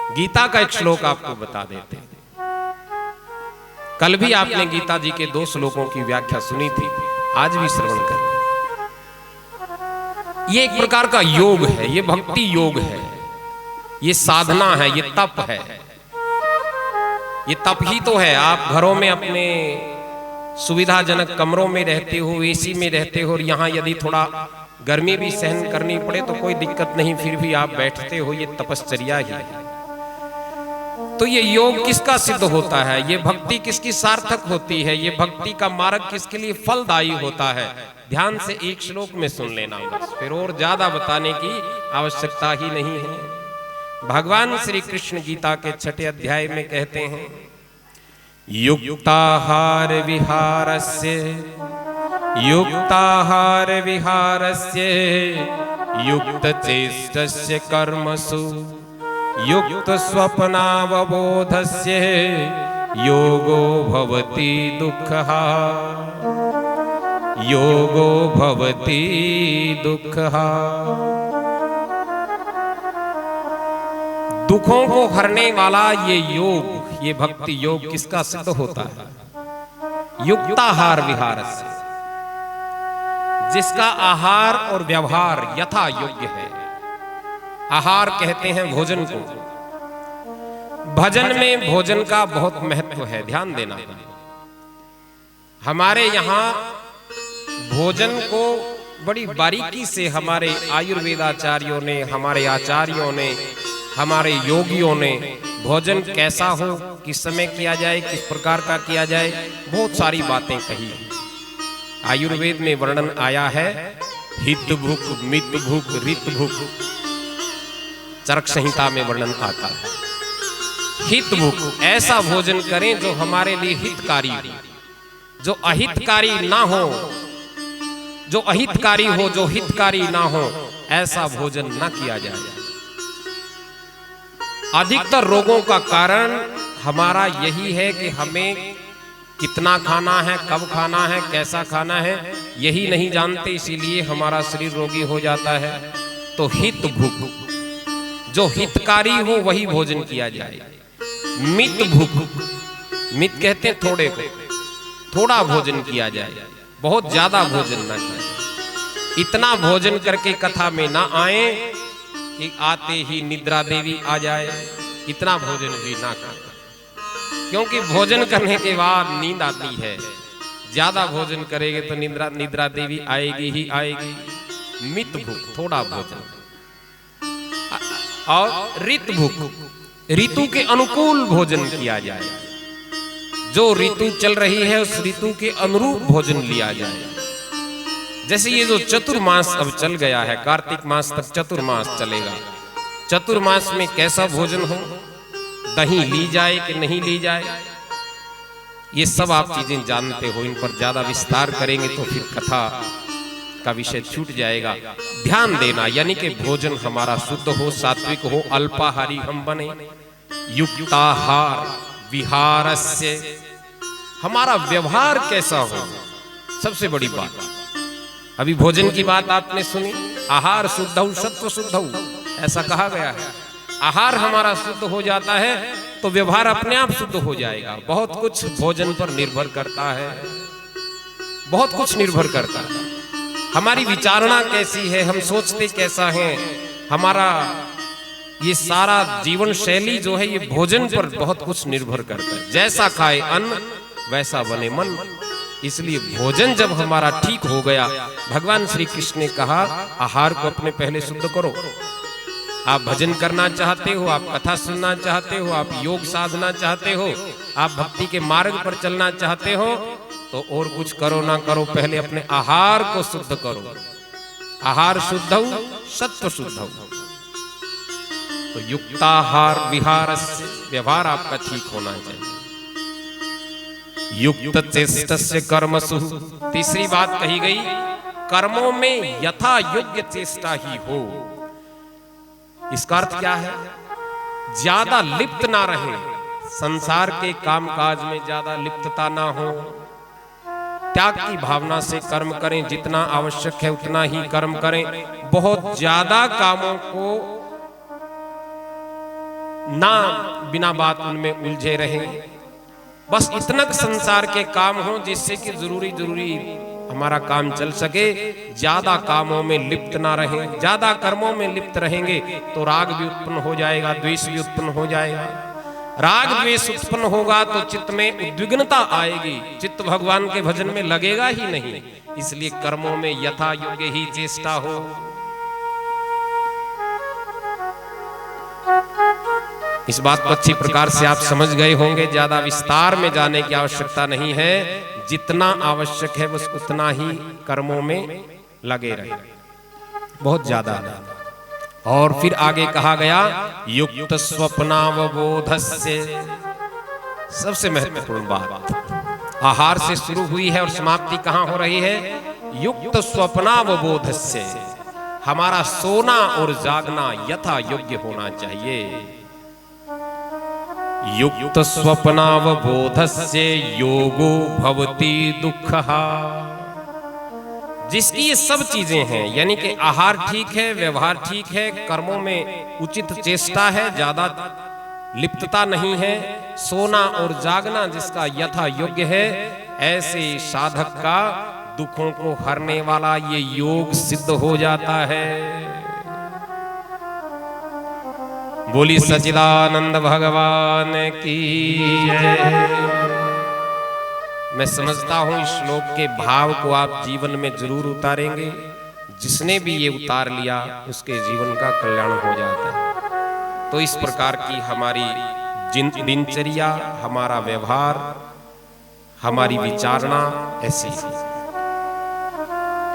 गीता का एक श्लोक आपको बता देते हैं। कल भी आपने गीता जी के 2 श्लोकों की व्याख्या सुनी थी, आज भी श्रवण करें। ये एक प्रकार का योग है, ये भक्ति योग है, ये साधना है, ये तप है। ये तप ही तो है। आप घरों में अपने सुविधाजनक कमरों में रहते हो, एसी में रहते हो, और यहाँ यदि थोड़ा गर्मी भी सहन करनी पड़े तो कोई दिक्कत नहीं, फिर भी आप बैठते हो, ये तपश्चर्या ही है। तो ये योग किसका सिद्ध होता है, ये भक्ति किसकी सार्थक होती है, ये भक्ति का मार्ग किसके लिए फलदायी होता है? ध्यान से एक श्लोक में सुन लेना बस, फिर और ज्यादा बताने की आवश्यकता ही नहीं है। भगवान श्री कृष्ण गीता के 6 अध्याय में कहते हैं, युक्ताहार विहारस्य युक्तचेष्टस्य कर्मसु युक्त स्वप्नावबोधस्य योगो भवति दुःखः। योगो भवति दुःखः। दुखों को हरने वाला ये योग, ये भक्ति योग किसका सिद्ध होता है? युक्ताहार विहारस्य, जिसका आहार और व्यवहार यथा योग्य है। आहार कहते हैं भोजन को। भजन में भोजन का बहुत महत्व है, ध्यान देना। हमारे यहाँ भोजन को बड़ी बारीकी से हमारे आयुर्वेदाचार्यों ने, हमारे आचार्यों ने, हमारे योगियों ने भोजन कैसा हो, किस समय किया जाए, किस प्रकार का किया जाए, बहुत सारी बातें कही। आयुर्वेद में वर्णन आया है, हित भूख, मित भूख, रित भूख। चरक संहिता में वर्णन आता है। हित भूख, ऐसा भोजन करें जो हमारे लिए हितकारी हो, जो अहितकारी ना हो, जो अहितकारी हो, जो हितकारी ना हो, ऐसा भोजन ना किया जाए। अधिकतर रोगों का कारण हमारा यही है कि हमें कितना खाना है, कब खाना है, कैसा खाना है, यही नहीं जानते, इसीलिए हमारा शरीर रोगी हो जाता है। तो हित भूख, जो हितकारी हो वही भोजन किया जाए। मित भूख, मित कहते हैं थोड़े को, थोड़ा भोजन किया जाए, बहुत ज्यादा भोजन ना किया जाए। इतना भोजन करके कथा में ना आए कि आते ही निद्रा देवी आ जाए, इतना भोजन भी ना करें, क्योंकि भोजन करने के बाद नींद आती है। ज्यादा भोजन करेंगे तो निद्रा देवी आएगी ही आएगी। मित भूख, थोड़ा भोजन। और ऋत भूख, ऋतु के अनुकूल भोजन किया जाए। जो ऋतु चल रही है उस ऋतु के अनुरूप भोजन लिया जाए। जैसे ये जो चतुर्मास अब चल गया है, कार्तिक मास तक चतुर्मास चलेगा। चतुर्मास में कैसा भोजन हो, दही ली जाए कि नहीं ली जाए, ये सब आप चीजें जानते हो। इन पर ज्यादा विस्तार करेंगे तो फिर कथा का विषय छूट जाएगा। ध्यान देना, यानी कि भोजन हमारा शुद्ध हो, सात्विक हो, अल्पाहारी हम बने। युक्ताहार विहारस्य, हमारा व्यवहार कैसा हो, सबसे बड़ी बात। अभी भोजन की बात आपने सुनी, आहार शुद्धौ सत्व शुद्धौ, ऐसा कहा गया है। आहार हमारा शुद्ध हो जाता है तो व्यवहार अपने आप शुद्ध हो जाएगा। बहुत कुछ भोजन पर निर्भर करता है, बहुत कुछ निर्भर करता है। हमारी विचारणा कैसी है, हम सोचते कैसा हैं, हमारा ये सारा जीवन शैली जो है ये भोजन पर बहुत कुछ निर्भर करता है। जैसा खाए अन्न वैसा बने मन। इसलिए भोजन जब हमारा ठीक हो गया, भगवान श्री कृष्ण ने कहा आहार को अपने पहले शुद्ध करो। आप भजन करना चाहते हो, आप कथा सुनना चाहते हो, आप योग साधना चाहते हो, आप भक्ति के मार्ग पर चलना चाहते हो, तो और कुछ करो ना करो, पहले अपने आहार को शुद्ध करो। आहार शुद्ध हो, सत्व शुद्ध हो। तो युक्ताहार विहारस्य, व्यवहार आपका ठीक होना चाहिए। युक्त चेष्टस्य कर्मसु, तीसरी बात कही गई, कर्मों में यथा योग्य चेष्टा ही हो। इसका अर्थ क्या है? ज्यादा लिप्त ना रहे, संसार के कामकाज में ज्यादा लिप्तता ना हो, त्याग की भावना से कर्म करें, जितना आवश्यक है उतना ही कर्म करें। बहुत ज्यादा कामों को ना बिना बात उनमें उलझे रहें। बस इतना संसार के काम हो जिससे कि जरूरी हमारा काम चल सके। ज्यादा कामों में लिप्त ना रहें। ज्यादा कर्मों में लिप्त रहेंगे तो राग भी उत्पन्न हो जाएगा, द्वेष भी उत्पन्न हो जाएगा। राग द्वेष उत्पन्न होगा तो चित्त में उद्विग्नता आएगी, चित्त भगवान के भजन में लगेगा ही नहीं। इसलिए कर्मों में यथा योग्य ही चेष्टा हो। इस बात को अच्छी प्रकार से आप समझ गए होंगे, ज्यादा विस्तार में जाने की आवश्यकता नहीं है। जितना आवश्यक है बस उतना ही कर्मों में लगे रहे, बहुत ज्यादा नहीं। और फिर आगे कहा गया युक्त स्वप्नावबोधस्य। सबसे महत्वपूर्ण बात, आहार से शुरू हुई है और समाप्ति कहां हो रही है? युक्त स्वप्नावबोधस्य। हमारा सोना और जागना यथा योग्य होना चाहिए। युक्त स्वप्नावबोधस्य योगो भवति दुःखः। जिसकी ये सब चीजें हैं, यानी कि आहार ठीक है, व्यवहार ठीक है, कर्मों में उचित चेष्टा है, ज्यादा लिप्तता नहीं है, सोना और जागना जिसका यथा योग्य है, ऐसे साधक का दुखों को हरने वाला ये योग सिद्ध हो जाता है। बोली सच्चिदानंद भगवान की जय। मैं समझता हूं इस श्लोक के भाव को आप जीवन में जरूर उतारेंगे। जिसने भी ये उतार लिया उसके जीवन का कल्याण हो जाता है। तो इस प्रकार की हमारी दिनचर्या, हमारा व्यवहार, हमारी विचारणा ऐसी है।